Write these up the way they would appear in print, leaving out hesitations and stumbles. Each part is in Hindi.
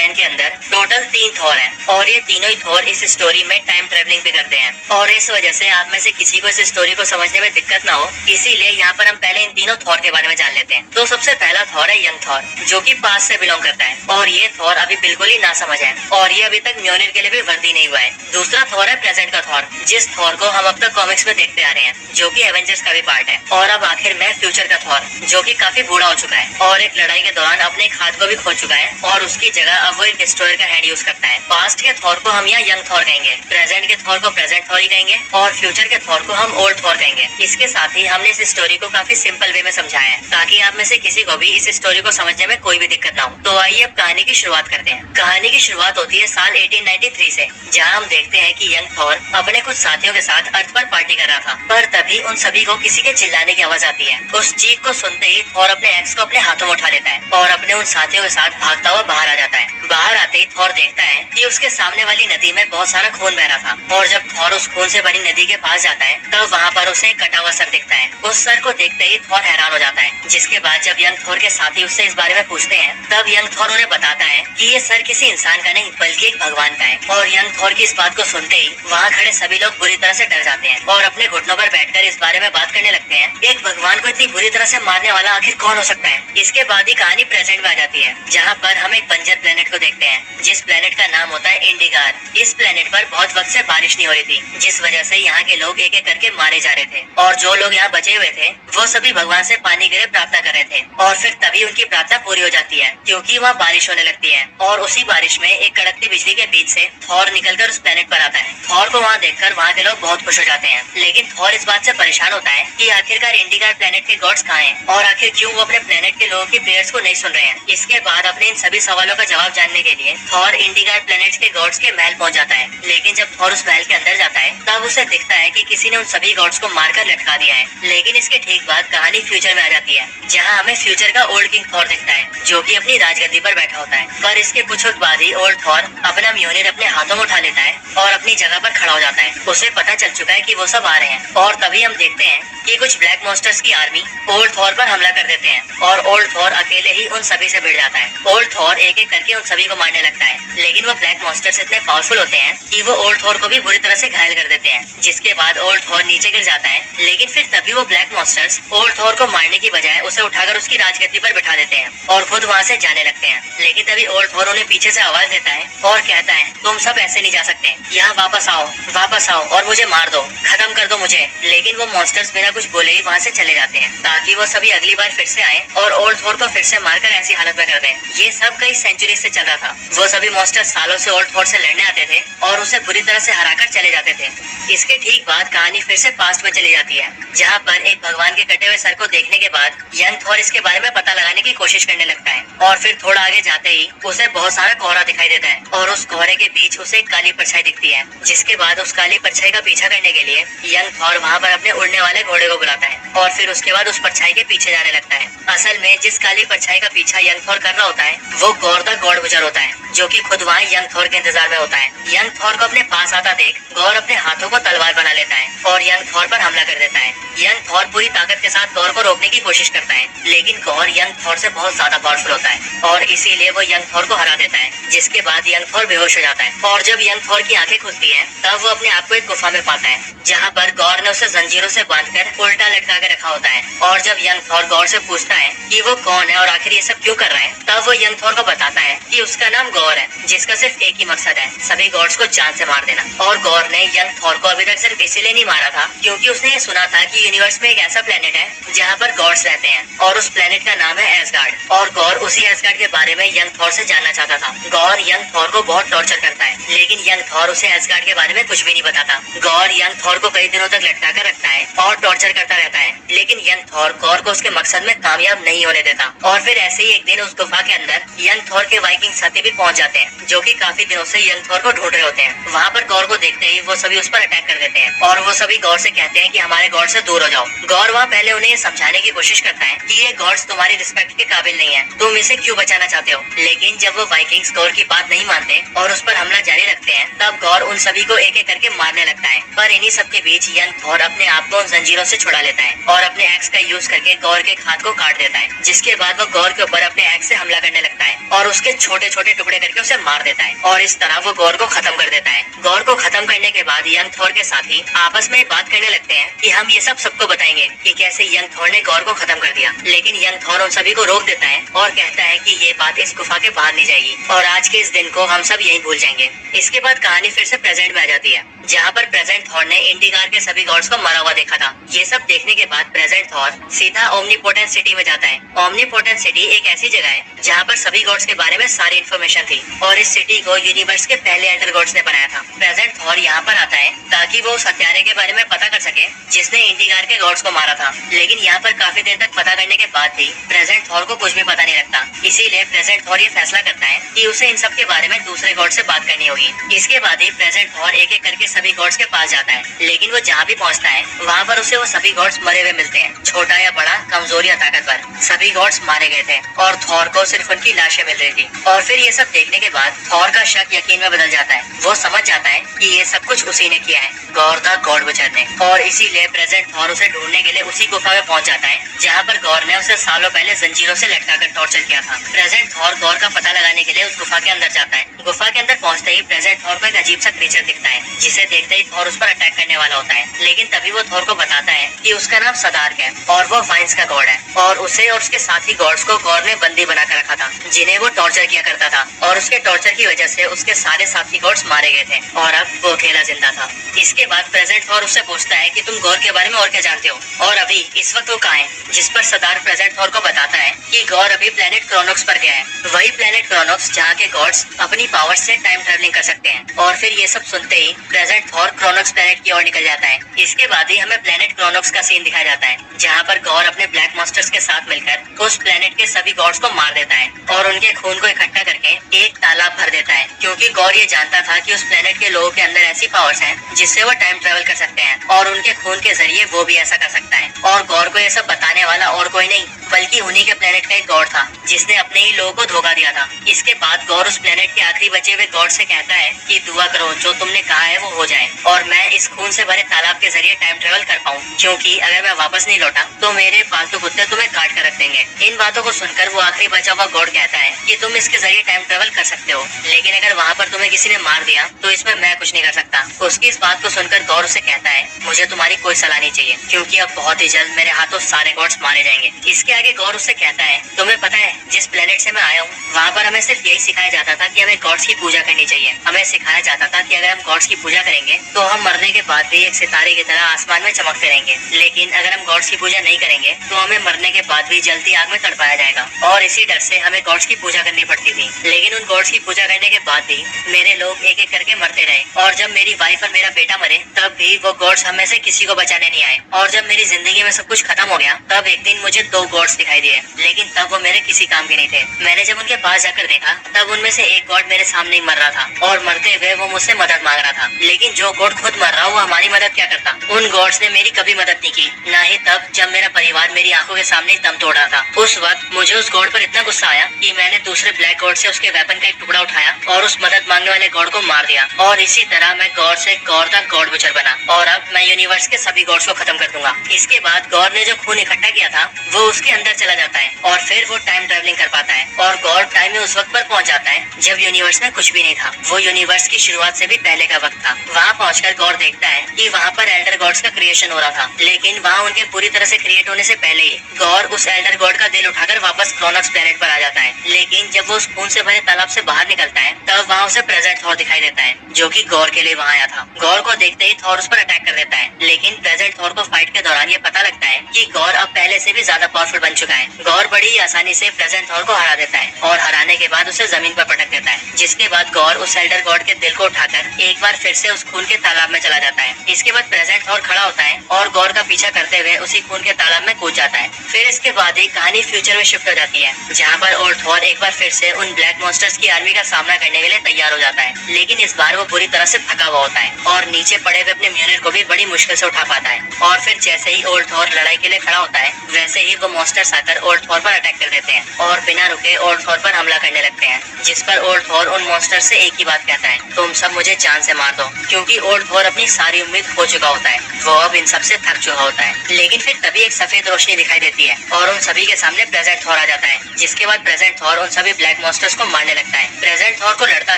टाइमलाइन के अंदर टोटल 3 थॉर हैं और ये तीनों ही थॉर इस स्टोरी में टाइम ट्रेवलिंग भी करते हैं और इस वजह से आप में से किसी को इस स्टोरी को समझने में दिक्कत ना हो, इसीलिए यहाँ पर हम पहले इन तीनों थॉर के बारे में जान लेते हैं। तो सबसे पहला थॉर है यंग थॉर, जो कि पास्ट से बिलोंग करता है और ये थॉर अभी बिल्कुल ही नासमझ है और ये अभी तक म्योनिर के लिए भी वर्दी नहीं हुआ है। दूसरा थॉर है प्रेजेंट का थॉर, जिस थॉर को हम अब तक कॉमिक्स में देखते आ रहे हैं, जो कि एवेंजर्स का भी पार्ट है। और अब आखिर में फ्यूचर का थॉर, जो कि काफी बूढ़ा हो चुका है और एक लड़ाई के दौरान अपने एक हाथ को भी खो चुका है और उसकी जगह अब वो एक डिस्ट्रॉयर का हैंड यूज करता है। पास्ट के थॉर को हम यहाँ यंग थॉर कहेंगे, प्रेजेंट के थॉर को प्रेजेंट थॉर ही कहेंगे और फ्यूचर के थॉर को हम ओल्ड थॉर कहेंगे। इसके साथ ही हमने इस स्टोरी को काफी सिंपल वे में समझाया है ताकि आप में से किसी को भी इस स्टोरी को समझने में कोई भी दिक्कत ना हो। तो आइए अब कहानी की शुरुआत करते हैं। कहानी की शुरुआत होती है साल 1893 से, जहाँ हम देखते हैं कि यंग थॉर अपने कुछ साथियों के साथ अर्थ पर पार्टी कर रहा था, पर तभी उन सभी को किसी के चिल्लाने की आवाज आती है। उस चीख को सुनते ही थॉर अपने एक्स को अपने हाथों में उठा लेता है और अपने उन साथियों के साथ भागता हुआ बाहर आ जाता है। बाहर आते ही थॉर देखता है कि उसके सामने वाली नदी में बहुत सारा खून बह रहा था और जब थॉर उस खून से भरी नदी के पास जाता है तब वहाँ पर उसे एक कटा हुआ सर दिखता है। उस सर को देखते ही थॉर हैरान हो जाता है, जिसके बाद जब यंग थॉर के साथी उससे इस बारे में पूछते हैं तब यंग थॉर उन्हें बताता है कि ये सर किसी इंसान का नहीं बल्कि एक भगवान का है। और यंग थॉर की इस बात को सुनते ही वहाँ खड़े सभी लोग बुरी तरह से डर जाते हैं और अपने घुटनों पर बैठकर इस बारे में बात करने लगते हैं, एक भगवान को इतनी बुरी तरह से मारने वाला आखिर कौन हो सकता है। इसके बाद ही कहानी प्रेजेंट में आ जाती है, जहाँ पर हम एक बंजर प्लेनेट को देखते हैं, जिस प्लेनेट का नाम होता है इंडिगार। इस प्लेनेट पर बहुत वक्त से बारिश नहीं हो रही थी, जिस वजह से यहाँ के लोग एक एक करके मारे जा रहे थे और जो लोग यहाँ बचे हुए थे वो सभी भगवान से पानी के लिए प्रार्थना कर रहे थे। और फिर तभी उनकी प्रार्थना पूरी हो जाती है क्योंकि वहाँ बारिश होने लगती है और उसी बारिश में एक कड़कती बिजली के बीच से थॉर निकलकर उस प्लेनेट पर आता है। थॉर को वहाँ देखकर वहाँ के लोग बहुत खुश हो जाते हैं, लेकिन थॉर इस बात से परेशान होता है कि आखिरकार इंडिगार प्लेनेट के गॉड्स कहाँ हैं और आखिर क्यों वो अपने प्लेनेट के लोगों की प्रेयर्स को नहीं सुन रहे हैं। इसके बाद अपने इन सभी सवालों का जवाब जानने के लिए थॉर इंडिगार प्लेनेट के गॉड्स के महल पहुँच जाता है, लेकिन जब थॉर उस महल के अंदर जाता है तब उसे दिखता है कि किसी ने उन सभी गॉड्स को मारकर लटका दिया है। लेकिन इसके ठीक बाद कहानी फ्यूचर में आ जाती है, जहाँ हमें फ्यूचर का ओल्ड किंग थॉर दिखता है, जो कि अपनी राजगद्दी पर बैठा होता है। पर इसके कुछ वक्त बाद ही ओल्ड थॉर अपना म्योनिर अपने हाथों में उठा लेता है और अपनी जगह पर खड़ा हो जाता है। उसे पता चल चुका है कि वो सब आ रहे हैं और तभी हम देखते हैं कि कुछ ब्लैक मॉन्स्टर्स की आर्मी ओल्ड थॉर पर हमला कर देते हैं और ओल्ड थॉर अकेले ही उन सभी से भिड़ जाता है। ओल्ड थॉर एक एक करके उन सभी को मारने लगता है, लेकिन वो ब्लैक मॉन्स्टर्स इतने पावरफुल होते हैं कि वो ओल्ड थॉर को भी बुरी तरह से घायल कर देते हैं, जिसके बाद ओल्ड थॉर नीचे गिर जाता है। लेकिन फिर तभी वो ब्लैक मॉन्स्टर्स ओल्ड थॉर को मारने की बजाय उसे उठाकर उसकी राजगद्दी पर बिठा देते हैं और खुद वहाँ से जाने लगते हैं। लेकिन तभी ओल्ड थॉर उन्हें पीछे से आवाज देता है और कहता है, तुम सब ऐसे नहीं जा सकते, यहाँ वापस आओ और मुझे मार दो, खत्म कर दो मुझे। लेकिन वो मॉन्स्टर्स बिना कुछ बोले ही वहाँ से चले जाते हैं ताकि वो सभी अगली बार फिर से आए और ओल्ड थॉर को फिर से मारकर ऐसी हालत में कर दें। ये सब कई सेंचुरी से चल रहा था। वो सभी मॉन्स्टर्स सालों से ओल्ड थॉर से लड़ने आते थे और उसे बुरी तरह से हराकर चले जाते थे। इसके ठीक बाद कहानी फिर से पास्ट में चली जाती है, जहाँ पर एक भगवान के कटे हुए सर को देखने के बाद यंग थॉर इसके बारे में पता लगाने की कोशिश करने लगता है और फिर थोड़ा आगे जाते ही उसे बहुत सारा कोहरा दिखाई देता है और उस कोहरे के बीच उसे एक काली परछाई दिखती है, जिसके बाद उस काली परछाई का पीछा करने के लिए यंग थॉर वहाँ पर अपने उड़ने वाले घोड़े को बुलाता है और फिर उसके बाद उस परछाई के पीछे जाने लगता है। असल में जिस काली परछाई का पीछा यंग थॉर कर रहा होता है वो गौर द गॉड बुजर होता है, जो कि खुद वहाँ यंग थॉर के इंतजार में होता है। यंग थॉर को अपने पास आता देख गौर अपने हाथों को तलवार बना लेता है और यंग थॉर पर हमला कर देता है। यंग थॉर पूरी ताकत के साथ गौर को रोकने की कोशिश करता है, लेकिन गौर यंग थॉर से बहुत ज्यादा पावरफुल होता है और इसीलिए वो यंग थॉर को हरा देता है, जिसके बाद यंग थॉर बेहोश हो जाता है। और जब यंग थॉर की आंखें खुलती हैं तब वो अपने आप को एक गुफा में पाता है, जहाँ पर गौर ने उसे जंजीरों से बांधकर उल्टा लटका के रखा होता है। और जब यंग थॉर गौर से पूछता है कि वो कौन है और आखिर ये सब क्यों कर रहा है, तब वो यंग थॉर को बताता है कि उसका नाम गौर है, जिसका सिर्फ एक ही मकसद है, सभी गॉड्स को जान से मार देना। और गौर ने यंग थॉर को अभी तक सिर्फ इसीलिए नहीं मारा था क्योंकि उसने ये सुना था कि यूनिवर्स में एक ऐसा प्लेनेट है जहाँ पर गॉड्स रहते हैं और उस प्लेनेट का नाम है एसगार्ड। और गौर उसी एसगार्ड के बारे में यंग थॉर से जानना चाहता था। गौर यंग थॉर को बहुत टॉर्चर करता है, लेकिन यंग थॉर उसे एसगार्ड के बारे में कुछ भी नहीं बताता। गौर यंग थॉर को कई दिनों तक लटका कर रखता है और टॉर्चर करता रहता है, लेकिन यंग थॉर गौर को उसके मकसद में कामयाब नहीं होने देता। और फिर ऐसे ही एक दिन उस गुफा के अंदर यंग थॉर के वाइकिंग साथी भी पहुंच जाते हैं, जो कि काफी दिनों से यंग थॉर को ढूंढ रहे होते हैं। वहाँ पर गौर को देखते ही वो सभी उस पर अटैक कर देते हैं और वो सभी गौर से कहते हैं कि हमारे गॉड से दूर हो जाओ। गौर वहाँ पहले उन्हें ये समझाने की कोशिश करता है कि ये गॉड्स तुम्हारी रिस्पेक्ट के काबिल नहीं है, तुम इसे क्यों बचाना चाहते हो। लेकिन जब वो वाइकिंग्स गौर की बात नहीं मानते और उस पर हमला जारी रखते हैं, तब गौर उन सभी को एक एक करके मारने लगता है। पर इन्हीं सब के बीच यंग थॉर अपने आप को उन जंजीरों से छुड़ा लेता है और अपने एक्स का यूज करके गौर के हाथ को काट देता है, जिसके बाद वो गौर के ऊपर अपने एक्स से हमला करने लगता है और उसके छोटे छोटे छोटे टुकड़े करके उसे मार देता है और इस तरह वो गौर को खत्म कर देता है। गौर को खत्म करने के बाद यंग थॉर के साथी आपस में बात करने लगते हैं कि हम ये सब सबको बताएंगे कि कैसे यंग थॉर ने गौर को खत्म कर दिया। लेकिन यंग थॉर उन सभी को रोक देता है और कहता है कि ये बात इस गुफा के बाहर नहीं जाएगी और आज के इस दिन को हम सब यही भूल जाएंगे। इसके बाद कहानी फिर से प्रेजेंट में आ जाती है, जहाँ पर प्रेजेंट थॉर ने इंडिगार के सभी गॉड्स को मरा हुआ देखा था। ये सब देखने के बाद प्रेजेंट थॉर सीधा ओमनीपोटेंट सिटी में जाता है। ओमनीपोटेंट सिटी एक ऐसी जगह है जहाँ पर सभी गॉड्स के बारे में सारी इन्फॉर्मेशन थी और इस सिटी को यूनिवर्स के पहले एल्डर गॉड्स ने बनाया था। प्रेजेंट थॉर यहाँ पर आता है ताकि वो उस हत्यारे के बारे में पता कर सके जिसने इंडिगार के गॉड्स को मारा था। लेकिन यहाँ पर काफी देर तक पता करने के बाद भी प्रेजेंट थॉर को कुछ भी पता नहीं लगता। इसीलिए प्रेजेंट थॉर ये फैसला करता है कि उसे इन सब के बारे में दूसरे गॉड से बात करनी होगी। इसके बाद ही प्रेजेंट थॉर एक एक करके सभी गॉड्स के पास जाता है। लेकिन वो जहाँ भी पहुँचता है वहाँ पर उसे वो सभी गॉड्स मरे हुए मिलते हैं, छोटा या बड़ा, कमजोर या ताकतवर, सभी गॉड्स मारे गए थे और थॉर को सिर्फ उनकी लाशें मिल रही थी। और फिर ये सब देखने के बाद थॉर का शक यकीन में बदल जाता है। वो समझ जाता है कि ये सब कुछ उसी ने किया है, गौर द गॉड विचर ने, और इसीलिए प्रेजेंट थॉर उसे ढूंढने के लिए उसी गुफा में पहुंच जाता है जहाँ पर गौर ने उसे सालों पहले जंजीरों से लटकाकर टॉर्चर किया था। प्रेजेंट थॉर गौर का पता लगाने के लिए उस गुफा के अंदर जाता है। गुफा के अंदर पहुंचते ही प्रेजेंट थॉर को एक अजीब सा क्रीचर दिखता है जिसे देखते ही थॉर उस पर अटैक करने वाला होता है। लेकिन तभी वो थॉर को बताता है कि उसका नाम सदार्क है और वो वाइन्स का गॉड है और उसे और उसके साथी गॉड्स को गौर ने बंदी बनाकर रखा था जिन्हें वो टॉर्चर किया करता था और उसके टॉर्चर की वजह से उसके सारे साथी गॉड्स मारे गए थे और अब वो अकेला जिंदा था। इसके बाद प्रेजेंट थॉर उससे पूछता है कि तुम गौर के बारे में और क्या जानते हो और अभी इस वक्त वो कहाँ है, जिस पर सदार्क प्रेजेंट थॉर को बताता है कि गौर अभी प्लेनेट क्रोनोक्स पर गया है, वही प्लेनेट क्रोनोक्स जहाँ के गॉड्स अपनी पावर से टाइम ट्रेवलिंग कर सकते हैं। और फिर ये सब सुनते ही प्रेजेंट थॉर क्रोनोक्स प्लेनेट की ओर निकल जाता है। इसके बाद ही हमें प्लेनेट क्रोनोक्स का सीन दिखाया जाता है जहाँ पर गौर अपने ब्लैक मॉन्स्टर्स के साथ मिलकर उस प्लेनेट के सभी गॉड्स को मार देता है और उनके खून को इकट्ठा करके एक तालाब भर देता है, क्योंकि गौर ये जानता था कि उस प्लेनेट के लोगों के अंदर ऐसी पावर्स हैं जिससे वो टाइम ट्रेवल कर सकते हैं और उनके खून के जरिए वो भी ऐसा कर सकता है। और गौर को ये सब बताने वाला और कोई नहीं बल्कि उन्हीं के प्लेनेट का एक गॉड था जिसने अपने ही लोगों को धोखा दिया था। इसके बाद गौर उस प्लेनेट के आखिरी बचे हुए गॉड से कहता है कि दुआ करो जो तुमने कहा है वो हो जाए और मैं इस खून से भरे तालाब के जरिए टाइम ट्रेवल कर पाऊँ, क्योंकि अगर मैं वापस नहीं लौटा तो मेरे पालतू कुत्ते तुम्हें काट कर रख देंगे। इन बातों को सुनकर वो आखिरी बचा हुआ गॉड कहता है कि तुम इसके जरिए टाइम ट्रेवल कर सकते हो, लेकिन अगर वहाँ पर तुम्हें किसी ने मार दिया तो इसमें मैं कुछ नहीं कर सकता। उसकी इस बात को सुनकर गौर उसे कहता है मुझे तुम्हारी कोई सलाह नहीं चाहिए, क्योंकि अब बहुत ही जल्द मेरे हाथों सारे गॉड्स मारे जाएंगे। इसके आगे गौर उससे कहता है तुम्हें पता है जिस प्लेनेट से मैं आया हूँ वहाँ पर हमें सिर्फ यही सिखाया जाता था कि हमें गॉड्स की पूजा करनी चाहिए। हमें सिखाया जाता था कि अगर हम गॉड्स की पूजा करेंगे तो हम मरने के बाद भी एक सितारे की तरह आसमान में चमकते रहेंगे, लेकिन अगर हम गॉड्स की पूजा नहीं करेंगे तो हमें मरने के बाद भी जलती आग में तड़पाया जाएगा। और इसी डर से हमें गॉड्स की पूजा करनी पड़ती थी। लेकिन उन गॉड्स की पूजा करने के बाद भी मेरे लोग एक एक करके मरते रहे और जब मेरी वाइफ और मेरा बेटा मरे तब भी वो गॉड्स हम में से किसी को बचाने नहीं आए। और जब मेरी जिंदगी में सब कुछ खत्म हो गया तब एक दिन मुझे 2 गॉड्स दिखाई दिए, लेकिन तब वो मेरे किसी काम के नहीं थे। मैंने जब उनके पास जाकर देखा तब उनमें से एक गॉड मेरे सामने ही मर रहा था और मरते हुए वो मुझसे मदद मांग रहा था, लेकिन जो गॉड खुद मर रहा वो हमारी मदद क्या करता। उन गॉड्स ने मेरी कभी मदद नहीं की, ना ही तब जब मेरा परिवार मेरी आंखों के सामने दम तोड़ रहा था। उस वक्त मुझे उस गॉड पर इतना गुस्सा आया कि मैंने दूसरे ब्लैक गॉड से उसके वेपन का एक टुकड़ा उठाया और उस मदद मांगने वाले गॉड को मार दिया। और इसी तरह मैं गॉड से गौर तक गॉड विचर बना और अब मैं यूनिवर्स के सभी गॉड्स को खत्म कर दूंगा। इसके बाद गौर ने जो खून इकट्ठा किया था वो उसके अंदर चला जाता है और फिर वो टाइम ट्रेवलिंग कर पाता है और गौर टाइम में उस वक्त पर पहुंच जाता है जब यूनिवर्स में कुछ भी नहीं था। वो यूनिवर्स की शुरुआत से भी पहले का वक्त था। वहाँ पहुंचकर गौर देखता है कि वहाँ पर एल्डर गॉड्स का क्रिएशन हो रहा था, लेकिन वहाँ उनके पूरी तरह से क्रिएट होने से पहले ही गौर उस एल्डर गॉड का दिल उठाकर वापस क्रोनोक्स प्लेनेट पर आ जाता है। लेकिन जब वो उस खून से भरे तालाब से बाहर निकलता है तब वहाँ उसे प्रेजेंट थॉर दिखाई देता है जो कि गौर के लिए वहाँ आया था। गौर को देखते ही थॉर उस पर अटैक कर देता है, लेकिन प्रेजेंट थॉर को फाइट के दौरान ये पता लगता है कि गौर अब पहले से भी ज्यादा पावरफुल बन चुका है। गौर बड़ी ही आसानी से प्रेजेंट थॉर को हरा देता है और हराने के बाद उसे जमीन पर पटक देता है, जिसके बाद गौर उस एल्डर गॉड के दिल को उठाकर एक बार फिर से उस खून के तालाब में चला जाता है। इसके बाद प्रेजेंट थॉर खड़ा होता है और गौर का पीछा करते हुए उसी खून के तालाब में कूद जाता है। फिर इसके बाद ही कहानी फ्यूचर में शिफ्ट हो जाती है, जहाँ पर ओल्ड थॉर एक बार फिर से उन ब्लैक मॉन्स्टर्स की आर्मी का सामना करने के लिए तैयार हो जाता है, लेकिन इस बार वो पूरी तरह से थका हुआ होता है और नीचे पड़े हुए अपने म्यूनिर को भी बड़ी मुश्किल से उठा पाता है। और फिर जैसे ही ओल्ड थॉर लड़ाई के लिए खड़ा होता है वैसे ही वो मॉन्स्टर्स आकर ओल्ड थॉर पर अटैक कर देते हैं और बिना रुके ओल्ड थॉर पर हमला करने लगते हैं, जिस पर ओल्ड थॉर उन मॉन्स्टर से एक ही बात कहता है, तुम सब मुझे जान से मार दो, क्योंकि ओल्ड थॉर अपनी सारी उम्मीद खो चुका होता है। वो अब इन सब से थक चुका होता है। लेकिन फिर तभी एक सफेद रोशनी दिखाई देती है और उन सभी के सामने प्रेजेंट थॉर आ जाता है, जिसके बाद प्रेजेंट थॉर उन सभी ब्लैक मॉन्स्टर्स को मारने लगता है। प्रेजेंट थॉर को लड़ता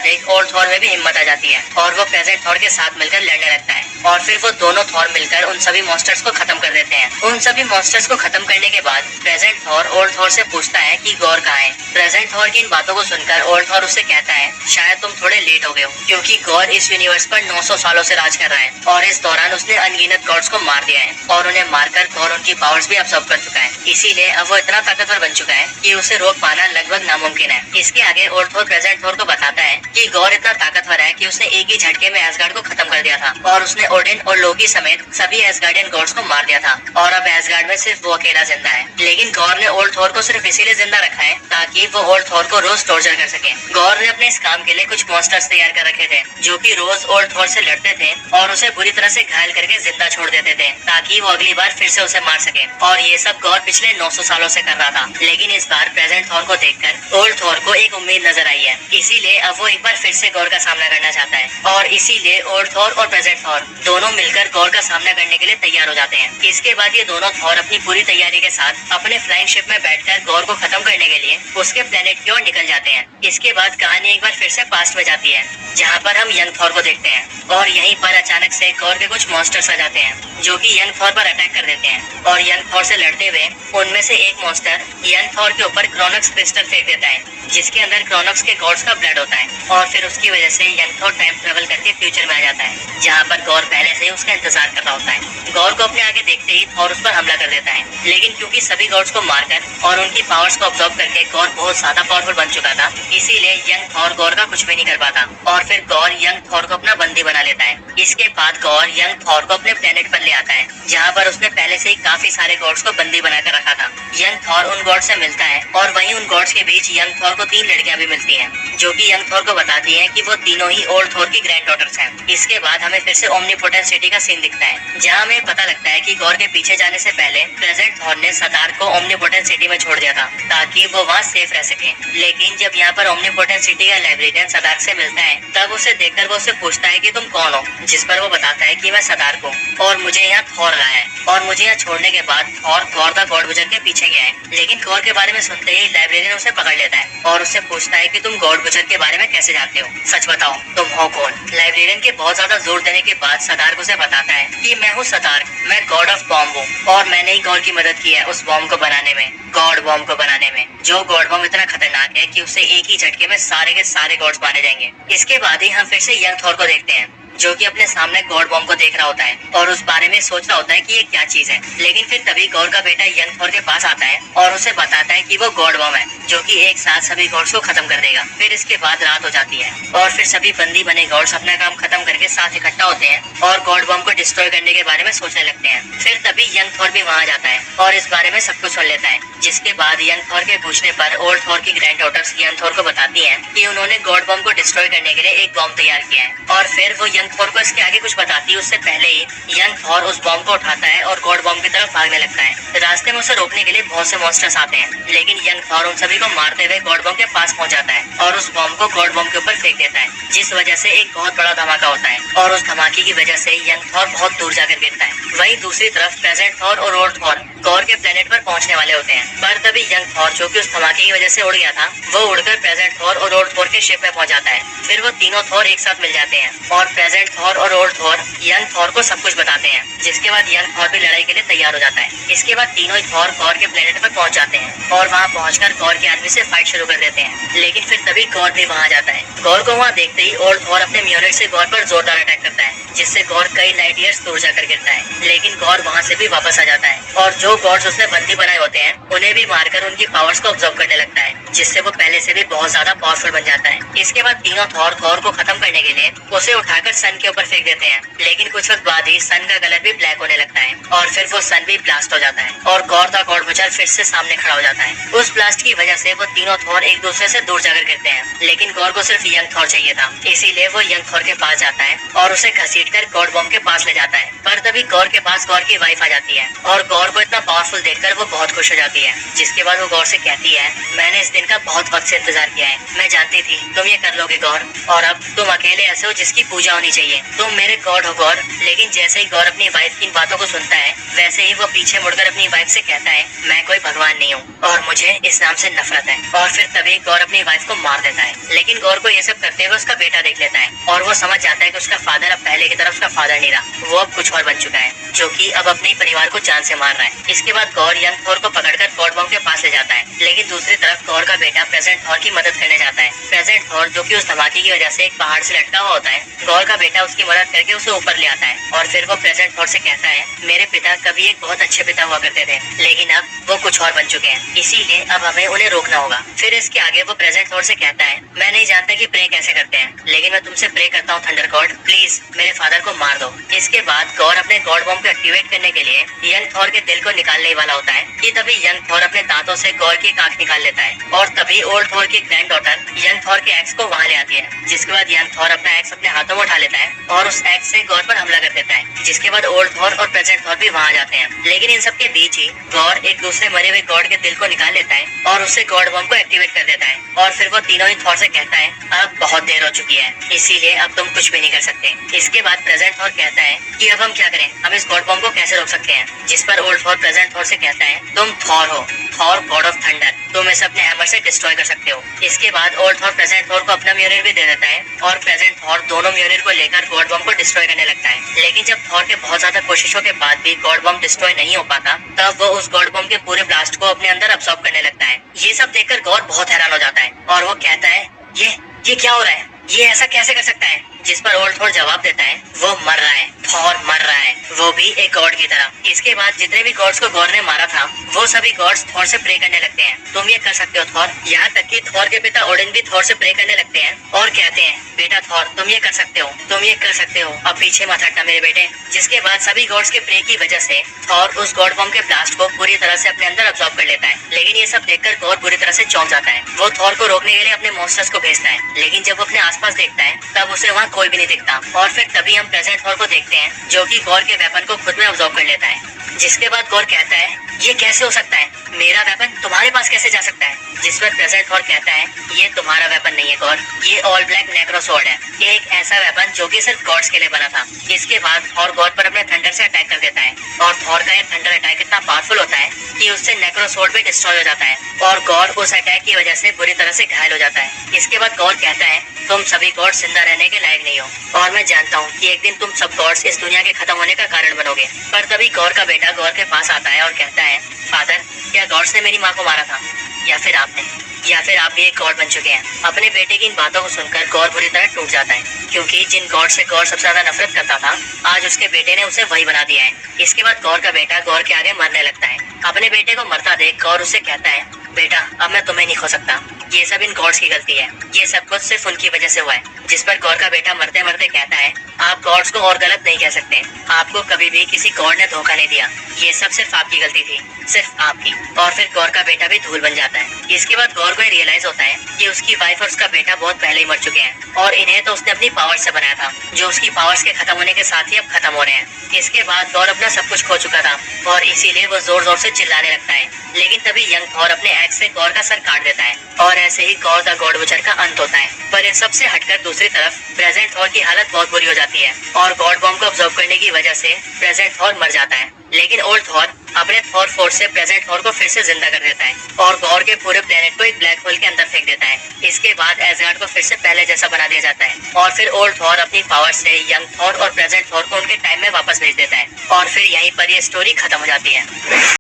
देख ओल्ड थॉर में भी हिम्मत आ जाती है और वो प्रेजेंट थॉर के साथ मिलकर लड़ने लगता है और फिर वो दोनों थॉर मिलकर उन सभी मॉन्स्टर्स को खत्म कर देते हैं। उन सभी मॉन्स्टर्स को खत्म करने के बाद प्रेजेंट थॉर ओल्ड थॉर से पूछता है कि गौर कहाँ है। प्रेजेंट थॉर की इन बातों को सुनकर ओल्ड थॉर उससे कहता है, शायद तुम थोड़े लेट हो गए हो, क्योंकि गौर इस यूनिवर्स पर 900 सालों से राज कर रहा है और इस दौरान उसने अनगिनत गॉड्स को मार दिया है और उन्हें मारकर गौर उनकी पावर्स भी अब्सॉर्ब कर चुका है। इसीलिए अब वो इतना ताकतवर बन चुका है कि उसे रोक पाना लगभग नामुमकिन है। इसके आगे ओल्ड थॉर प्रेजेंट थॉर को बताता है कि गौर इतना ताकतवर है कि उसने एक ही झटके में एसगार्ड को खत्म कर दिया था और उसने ओडिन और लोकी समेत सभी एसगार्डियन गॉड्स को मार दिया था और अब एसगार्ड में सिर्फ वो अकेला जिंदा है। लेकिन गौर ने ओल्ड थॉर को सिर्फ इसीलिए जिंदा रखा है ताकि वो ओल्ड थॉर को रोज टॉर्चर कर सके। गौर ने अपने इस काम के लिए कुछ मॉन्स्टर्स तैयार कर रखे थे जो कि रोज ओल्ड थॉर से लड़ते थे और उसे बुरी तरह से घायल करके जिंदा छोड़ देते थे ताकि वो अगली बार फिर से उसे मार सके। और ये सब गौर पिछले 900 सालों से कर रहा था। लेकिन इस बार प्रेजेंट थॉर को देखकर ओल्ड थॉर को एक उम्मीद नजर आई है, इसीलिए अब वो एक बार फिर से गौर का सामना करना चाहता है और इसीलिए ओल्ड थॉर और प्रेजेंट थॉर दोनों मिलकर गौर का सामना करने के लिए तैयार हो जाते हैं। इसके बाद ये दोनों थॉर अपनी पूरी तैयारी के साथ अपने फ्लाइंग शिप में बैठकर गौर को खत्म करने के लिए उसके प्लेनेट की ओर निकल जाते हैं। इसके बाद कहानी एक बार फिर से पास्ट में जाती है, जहाँ पर हम यंग थॉर को देखते हैं और यहीं पर अचानक से गौर के कुछ मॉन्स्टर्स आ जाते हैं जो कि यंग थॉर पर अटैक कर देते हैं और यंग थॉर से लड़ते हुए उनमें से एक मॉन्स्टर यंग थॉर के ऊपर क्रोनॉक्स क्रिस्टल फेंक देता है, जिसके अंदर क्रोनॉक्स के गॉड्स का ब्लड होता है और फिर उसकी वजह से यंग थॉर टाइम ट्रेवल करके फ्यूचर में आ जाता है, जहाँ पर गौर पहले से ही उसका इंतजार कर रहा होता है। गौर को अपने आगे देखते ही थॉर उस पर हमला कर देता है, लेकिन क्योंकि सभी गॉड्स को मारकर और उनकी पावर्स को अब्सॉर्ब करके गौर बहुत ज्यादा पावरफुल बन चुका था, इसीलिए यंग थॉर गौर का कुछ भी नहीं कर पाता और फिर गौर यंग थॉर को अपना बंदी बना लेता है। इसके बाद गौर यंग थॉर को अपने प्लेनेट पर ले आता है, जहाँ पर उसने पहले से ही काफी सारे गॉड्स को बंदी बनाकर रखा था। यंग थॉर उन गॉड से मिलता है और वहीं उन गॉड्स के बीच यंग थॉर को 3 लड़कियां भी मिलती हैं, जो कि यंग थॉर को बताती हैं कि वो तीनों ही ओल्ड थॉर की ग्रैंड डॉटर्स हैं। इसके बाद हमें फिर से ओमनीपोटेंट सिटी का सीन दिखता है, जहाँ हमें पता लगता है कि गौर के पीछे जाने से पहले प्रेजेंट थॉर ने सदार को ओमनीपोटेंट सिटी में छोड़ दिया था ताकि वो वहाँ सेफ रह सके। लेकिन जब यहाँ पर ओमनीपोटेंट सिटी का लाइब्रेरियन सदार से मिलता है, तब उसे देखकर वो उससे पूछता है कि तुम कौन हो, जिस पर वो बताता है कि मैं सदार को और मुझे यहाँ थॉर लाया है और मुझे यहाँ छोड़ने के बाद Thor Gaur the God buzzer के पीछे गया है। लेकिन गौर के बारे में सुनते ही लाइब्रेरियन उसे पकड़ लेता है और उससे पूछता है कि तुम गॉड बुजर के बारे में कैसे जानते हो, सच बताओ तुम हो कौन। लाइब्रेरियन के बहुत ज्यादा जोर देने के बाद सदार उसे बताता है कि मैं हूँ सदार, मैं गॉड ऑफ बॉम्ब हूँ और मैंने ही गौर की मदद की है उस बॉम्ब को बनाने में, गॉड बॉम्ब को बनाने में, जो गॉड बॉम्ब इतना खतरनाक है कि उससे एक ही झटके में सारे के सारे गॉड्स मारे जाएंगे। इसके बाद ही हम फिर से यंग थॉर को देखते हैं, जो कि अपने सामने गॉड बॉम्ब को देख रहा होता है और उस बारे में सोच रहा होता है कि ये क्या चीज है। लेकिन फिर तभी गौर का बेटा यंग थॉर के पास आता है और उसे बताता है कि वो गॉड बॉम्ब है, जो कि एक साथ सभी गॉड्स को खत्म कर देगा। फिर इसके बाद रात हो जाती है और फिर सभी बंदी बने गॉड्स अपना काम खत्म करके साथ इकट्ठा होते हैं और गॉड बॉम्ब को डिस्ट्रॉय करने के बारे में सोचने लगते हैं। फिर तभी यंग थॉर भी वहाँ जाता है और इस बारे में सब कुछ सुन लेता है, जिसके बाद यंग थॉर के पूछने पर ओल्ड थॉर की ग्रैंड डॉटर्स यंग थॉर को बताती है कि उन्होंने गॉड बॉम्ब को डिस्ट्रॉय करने के लिए एक बॉम्ब तैयार किया है। और फिर वो यंग थॉर को इसके आगे कुछ बताती है उससे पहले ही यंग थॉर उस बॉम्ब को उठाता है और गॉड बॉम्ब की तरफ भागने लगता है। रास्ते में उसे रोकने के लिए बहुत से मॉन्स्टर्स आते हैं, लेकिन यंग थॉर उन सभी को मारते हुए गॉड बॉम्ब के पास पहुंच जाता है और उस बॉम्ब को गॉड बॉम्ब के ऊपर फेंक देता है, जिस वजह से एक बहुत बड़ा धमाका होता है और उस धमाके की वजह से यंग थॉर बहुत दूर जाकर गिरता है। वहीं दूसरी तरफ प्रेजेंट थॉर और ओल्ड थॉर गौर के प्लेनेट पर पहुंचने वाले होते हैं, पर तभी यंग थॉर, जो कि उस धमाके की वजह से उड़ गया था, वो उड़कर प्रेजेंट थॉर और ओल्ड थॉर के शिप में पहुंच जाता है। फिर वो तीनों थॉर एक साथ मिल जाते हैं और प्रेजेंट थॉर और ओल्ड थॉर यंग थॉर को सब कुछ बताते हैं, जिसके बाद यंग थॉर भी लड़ाई के लिए तैयार हो जाता है। इसके बाद तीनों ही थॉर गौर के प्लेनेट पर पहुंच जाते हैं और वहां पहुंचकर गौर के आदमी से फाइट शुरू कर देते हैं। लेकिन फिर तभी गौर भी वहां जाता है। गौर को वहां देखते ही ओल्ड थॉर अपने म्यूनिट से गौर पर जोरदार अटैक करता है, जिससे गौर कई लाइट ईयर्स दूर जाकर गिरता है। लेकिन गौर वहां से भी वापस आ जाता है और जो गॉड्स उसने बंदी बनाए होते हैं उन्हें भी मारकर उनकी पावर्स को ऑब्जर्व करने लगता है, जिससे वो पहले से भी बहुत ज्यादा पावरफुल बन जाता है। इसके बाद तीनों थॉर को खत्म करने के लिए उसे उठाकर सन के ऊपर फेंक देते हैं, लेकिन कुछ वक्त बाद ही सन का कलर भी ब्लैक होने लगता है और फिर वो सन भी ब्लास्ट हो जाता है और गॉर द गॉड बचर फिर से सामने खड़ा हो जाता है। उस ब्लास्ट की वजह से वो तीनों थॉर एक दूसरे से दूर जाकर गिरते हैं, लेकिन गॉर को सिर्फ यंग थॉर चाहिए था, इसीलिए वो यंग थॉर के पास जाता है और उसे घसीटकर गॉड बॉम्ब के पास ले जाता है। पर तभी गॉर के पास गॉर की वाइफ आ जाती है और गॉर को इतना पावरफुल देखकर वो बहुत खुश हो जाती है, जिसके बाद वो गॉर से कहती है, मैंने इस दिन का बहुत वक्त से इंतजार किया है, मैं जानती थी तुम ये कर लोगे गॉर, और अब तुम अकेले ऐसे हो जिसकी पूजा होनी चाहिए, तुम मेरे गॉड हो गॉर। लेकिन जैसे ही गॉर अपनी वाइफ की इन बातों को सुनता है, वैसे ही वो पीछे मुड़कर अपनी वाइफ से कहता है, मैं कोई भगवान नहीं हूँ और मुझे इस नाम से नफरत है, और फिर तभी गौर अपनी वाइफ को मार देता है। लेकिन गौर को ये सब करते हुए उसका बेटा देख लेता है और वो समझ जाता है कि उसका फादर अब पहले की तरह उसका फादर नहीं रहा, वो अब कुछ और बन चुका है, जो कि अब अपने परिवार को जान से मार रहा है। इसके बाद गौर यंग थॉर को पकड़कर गॉड बॉम्ब के पास ले जाता है, लेकिन दूसरी तरफ गौर का बेटा प्रेजेंट थॉर की मदद करने जाता है। प्रेजेंट थॉर जो कि उस धमाके की वजह से एक पहाड़ से लटका हुआ होता है, गौर का बेटा उसकी मदद करके उसे ऊपर ले आता है और फिर वो प्रेजेंट थॉर से कहता है, मेरे पिता कभी एक बहुत अच्छे पिता हुआ करते थे, लेकिन अब वो कुछ और बन चुके हैं, इसीलिए अब हमें उन्हें रोकना होगा। फिर इसके आगे वो प्रेजेंट थॉर से कहता है, मैं नहीं जानता कि प्रे कैसे करते हैं, लेकिन मैं तुमसे प्रे करता हूँ थंडर गॉड, प्लीज मेरे फादर को मार दो। इसके बाद गौर अपने गॉड बॉम्ब को एक्टिवेट करने के लिए यंग थॉर के दिल को निकालने वाला होता है कि तभी यंग थॉर अपने दांतों से गौर की आंख निकाल लेता है और तभी ओल्ड थॉर की ग्रैंड डॉटर यंग थॉर के एक्स को वहाँ ले आती है, जिसके बाद यंग थॉर अपना एक्स अपने हाथों में उठा लेता है और उस एक्स से गौर पर हमला कर देता है, जिसके बाद ओल्ड थॉर और प्रेजेंट थॉर भी वहाँ जाते हैं। लेकिन इन सब के बीच ही गौर एक दूसरे मरे हुए गॉड के दिल को निकाल लेता है और उससे गॉड बॉम्ब को एक्टिवेट कर देता है और फिर वो तीनों ही थॉर से कहता है, अब बहुत देर हो चुकी है, इसीलिए अब तुम कुछ भी नहीं कर सकते। इसके बाद प्रेजेंट थॉर कहता है कि अब हम क्या करें, हम इस गॉड बॉम्ब को कैसे रोक सकते हैं, जिस पर ओल्ड थॉर प्रेजेंट थॉर से कहता है, तुम थॉर हो, थॉर गॉड ऑफ थंडर, तुम इसे अपने हैमर से डिस्ट्रॉय कर सकते हो। इसके बाद ओल्ड थॉर प्रेजेंट थॉर को अपना म्योनिर भी दे देता है और प्रेजेंट थॉर दोनों म्योनिर को लेकर गॉड बॉम्ब को डिस्ट्रॉय करने लगता है। लेकिन जब थॉर के बहुत ज्यादा कोशिशों के बाद भी गॉड बॉम्ब डिस्ट्रॉय नहीं हो पाता, तब वो उस गॉड बॉम्ब के पूरे ब्लास्ट को अपने अंदर अब्सॉर्ब करने लगता है। ये सब देखकर गॉड बहुत हैरान हो जाता है और वो कहता है, ये क्या हो रहा है, ये ऐसा कैसे कर सकता है, जिस पर ओल्ड थॉर जवाब देता है, वो मर रहा है, थॉर मर रहा है, वो भी एक गॉड की तरह। इसके बाद जितने भी गॉड्स को गॉड ने मारा था, वो सभी गॉड्स थॉर से प्रे करने लगते हैं, तुम ये कर सकते हो थॉर। यहाँ तक कि थॉर के पिता ओडिन भी थॉर से प्रे करने लगते हैं और कहते हैं, बेटा थॉर तुम ये कर सकते हो, तुम ये कर सकते हो, अब पीछे मत हटना मेरे बेटे। जिसके बाद सभी गॉड्स के प्रे की वजह से थॉर उस गॉड बॉम्ब के ब्लास्ट को पूरी तरह से अपने अंदर अब्सॉर्ब कर लेता है। लेकिन ये सब देखकर गॉड पूरी तरह से चौंक जाता है। वो थॉर को रोकने के लिए अपने मॉन्स्टर्स को भेजता है, लेकिन जब वो अपने आसपास देखता है तब उसे वहाँ कोई भी नहीं दिखता और फिर तभी हम प्रेजेंट थॉर को देखते हैं, जो कि गॉर के वेपन को खुद में अब्सॉर्ब कर लेता है। जिसके बाद गॉर कहता है, ये कैसे हो सकता है, मेरा वेपन तुम्हारे पास कैसे जा सकता है। जिस पर प्रेजेंट थॉर कहता है, ये तुम्हारा वेपन नहीं है गॉर, ये ऑल ब्लैक नेक्रो स्वॉर्ड है, ये एक ऐसा वेपन जो कि सिर्फ गॉड्स के लिए बना था। इसके बाद थॉर गॉर पर अपने थंडर से अटैक कर देता है और थॉर का ये थंडर अटैक इतना पावरफुल होता है कि उससे नेक्रो स्वॉर्ड भी डिस्ट्रॉय हो जाता है और गॉर उस अटैक की वजह से बुरी तरह से घायल हो जाता है। इसके बाद गॉर कहता है, तुम सभी गॉड जिंदा रहने के लायक नहीं हो और मैं जानता हूँ कि एक दिन तुम सब गॉड्स इस दुनिया के खत्म होने का कारण बनोगे। पर तभी गौर का बेटा गौर के पास आता है और कहता है, फादर क्या गॉड्स ने मेरी माँ को मारा था या फिर आपने, या फिर आप भी एक गॉड बन चुके हैं। अपने बेटे की इन बातों को सुनकर गौर बुरी तरह टूट जाता है, क्योंकि जिन गॉड से गौर सबसे ज्यादा नफरत करता था, आज उसके बेटे ने उसे वही बना दिया है। इसके बाद गौर का बेटा गौर के आगे मरने लगता है। अपने बेटे को मरता देख गौर उससे कहता है, बेटा अब मैं तुम्हें नहीं खो सकता, ये सब इन गॉड्स की गलती है, ये सब कुछ सिर्फ उनकी वजह से हुआ है। जिस पर गौर का बेटा मरते मरते कहता है, आप गॉड्स को और गलत नहीं कह सकते, आपको कभी भी किसी गॉड ने धोखा नहीं दिया, ये सब सिर्फ आपकी गलती थी, सिर्फ आपकी। और फिर गौर का बेटा भी धूल बन जाता है। इसके बाद गौर को रियलाइज होता है कि उसकी वाइफ और उसका बेटा बहुत पहले ही मर चुके हैं और इन्हें तो उसने अपनी पावर्स से बनाया था, जो उसकी पावर्स के खत्म होने के साथ ही अब खत्म हो रहे हैं। इसके बाद गौर अपना सब कुछ खो चुका था और इसीलिए वो जोर जोर से चिल्लाने लगता है। लेकिन तभी यंग थॉर अपने एक्स से गौर का सर काट देता है और ऐसे ही गौर द गॉड बचर का अंत होता है। पर इन सबसे हटकर दूसरी तरफ प्रेजेंट थॉर की हालत बहुत बुरी हो जाती है और गॉड बॉम्ब को ऑब्जर्व करने की वजह से प्रेजेंट थॉर मर जाता है। लेकिन ओल्ड थॉर अपने थॉर फोर्स से प्रेजेंट थॉर को फिर से जिंदा कर देता है और गौर के पूरे प्लेनेट को एक ब्लैक होल के अंदर फेंक देता है। इसके बाद एसगार्ड को फिर से पहले जैसा बना दिया जाता है और फिर ओल्ड थॉर अपनी पावर से यंग थॉर और प्रेजेंट थॉर को उनके टाइम में वापस भेज देता है और फिर यहीं पर ये स्टोरी खत्म हो जाती है।